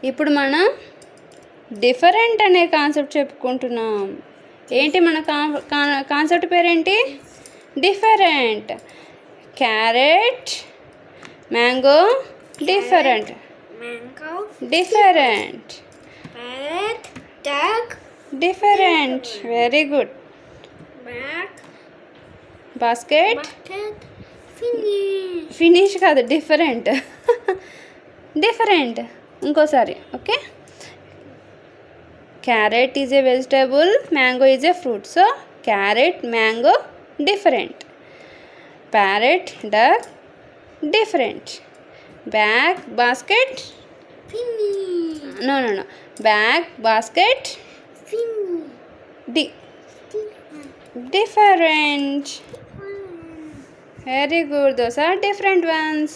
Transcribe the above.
ఇప్పుడు మనం డిఫరెంట్ అనే కాన్సెప్ట్ చెప్పుకుంటున్నాం. ఏంటి మన కాన్సెప్ట్ పేరేంటి? Different. Carrot, mango, different. Different. Different. Very good. Basket, finish కాదు, డిఫరెంట్. డిఫరెంట్. ఇంకోసారి. Okay. Carrot is a vegetable, mango is a fruit. So carrot, mango, different. Parrot, duck, different. Bag, basket, no. Bag, basket, different. Very good. Those are different ones.